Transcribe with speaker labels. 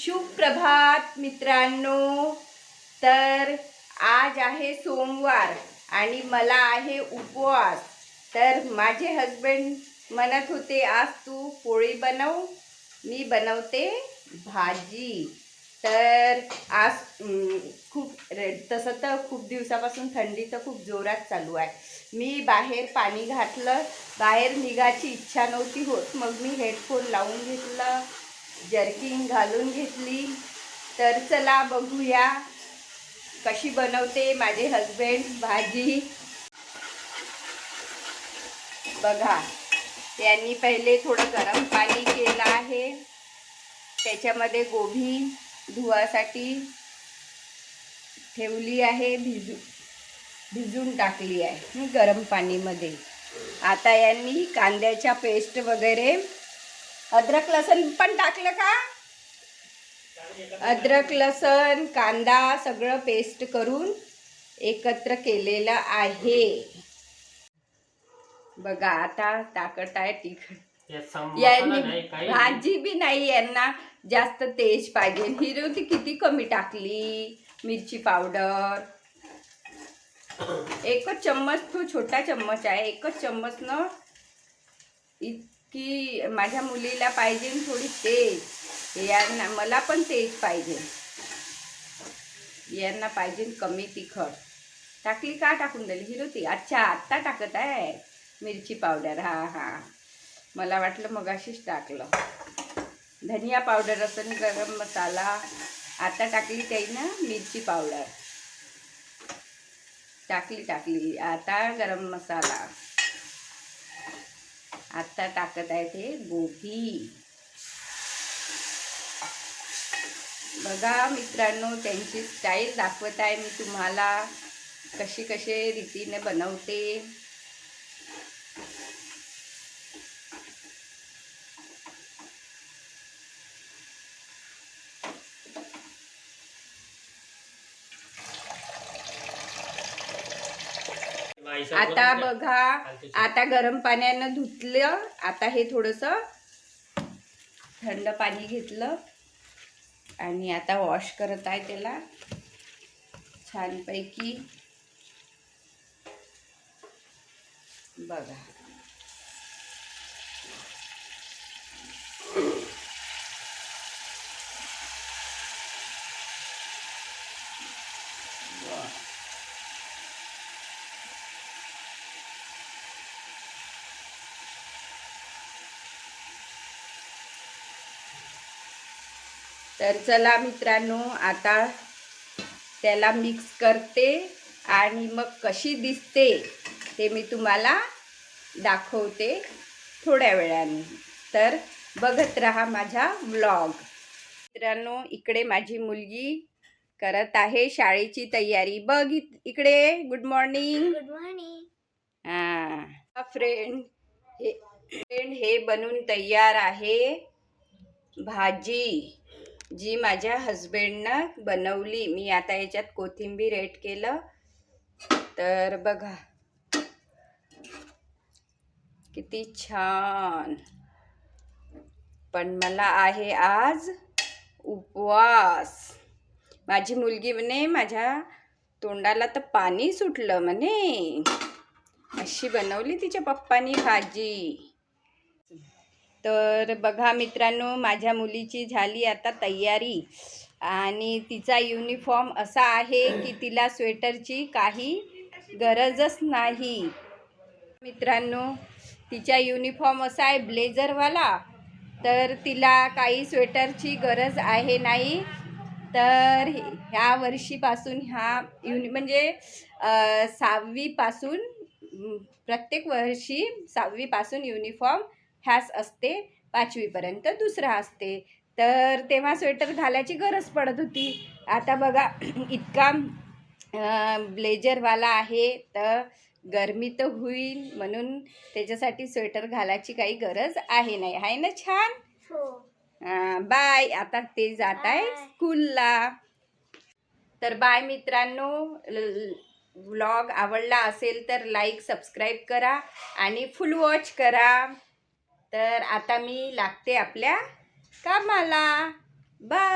Speaker 1: सुप्रभात मित्रांनो. तर आज आहे सोमवार आणि मला आहे उपवास. तर माझे हस्बंड म्हणत होते आज तू पोळी बनव, मी बनवते भाजी. तर आज खूप तसं तर खूप दिवसापासून थंडी तर खूप जोरात चालू आहे. मी बाहेर पाणी घातलं, बाहेर निघायची इच्छा नव्हती होत. मग मी हेडफोन लावून घेतलं, जर्किंग घालून घेतली. तर चला बघूया कशी बनवते माझे हस्बंड भाजी. बघा, त्यांनी पहिले थोडं गरम पाणी केलं आहे, त्याच्यामध्ये गोभी धुवासाठी ठेवली आहे, भिजून टाकली आहे गरम पाणीमध्ये. आता यांनी कांद्याच्या पेस्ट वगैरे, अद्रक लसण पण टाकलं का? अद्रक लसण कांदा सगळं पेस्ट करून एकत्र केलेलं आहे. बघा आता टाकत आहे तिखट. यांनी भाजी बी नाही यांना जास्त तेज पाहिजे. हिरो ती किती कमी टाकली मिरची पावडर. एकच चम्मच, तो छोटा चम्मच आहे, एकच चम्मच न इतकी माझ्या मुलीला पाहिजे थोडी तेज. यांना मला पण तेज पाहिजे, यांना पाहिजे कमी तिखट. टाकली का? टाकून दिली हिरो ती. अच्छा, आत्ता टाकत आहे मिरची पावडर. हा, मला वाटलं मग अशीच टाकलं. धनिया पावडर असं गरम मसाला आता टाकली त्याईनं. मिरची पावडर टाकली. आता गरम मसाला. आता टाकत आहे ते गोभी. बघा मित्रांनो, त्यांची स्टाईल दाखवत आहे मी तुम्हाला, कशी रीतीने बनवते. आता बघा, आता गरम पाण्यानं धुतलं. आता हे थोडंसं थंड पाणी घेतलं आणि आता वॉश करत आहे त्याला छानपैकी. बघा, तर चला मित्रांनो, आता त्याला मिक्स करते आणि मग कशी दिसते ते मी तुम्हाला दाखवते थोड्या वेळाने. तर बघत राहा माझा व्लॉग. मित्रांनो, इकडे माझी मुलगी करत आहे शाळेची तयारी. बघ इकडे. Good morning.
Speaker 2: Good morning.
Speaker 1: Friend हे बनून तयार आहे भाजी, जी माझ्या हस्बंडनं बनवली. मी आता याच्यात कोथिंबीर ॲड केलं. तर बघा किती छान. पण मला आहे आज उपवास. माझी मुलगी म्हणे माझ्या तोंडाला तर पाणी सुटलं म्हणे. अशी बनवली तिच्या पप्पानी भाजी. तर बघा मित्रांनो, माझ्या मुलीची झाली आता तयारी आणि तिचा युनिफॉर्म असा आहे की तिला स्वेटरची काही गरजच नाही. मित्रांनो, तिचा युनिफॉर्म असा आहे ब्लेझरवाला, तर तिला काही स्वेटरची गरज आहे नाही. तर ह्या वर्षीपासून म्हणजे 6वीपासून प्रत्येक वर्षी 6वीपासून युनिफॉर्म ह्याच असते, 5वीपर्यंत दुसरा असते. तर तेव्हा स्वेटर घालायची गरज पडत होती. आता बघा इतका ब्लेझरवाला आहे, तर गरमी तर होईल म्हणून त्याच्यासाठी स्वेटर घालायची काही गरज आहे नाही. आहे ना छान? बाय. आता ते जात आहे स्कूलला. तर बाय मित्रांनो. व्लॉग आवडला असेल तर लाईक सबस्क्राईब करा आणि फुल वॉच करा. तर आता मी लागते आपल्या कामाला. बाय.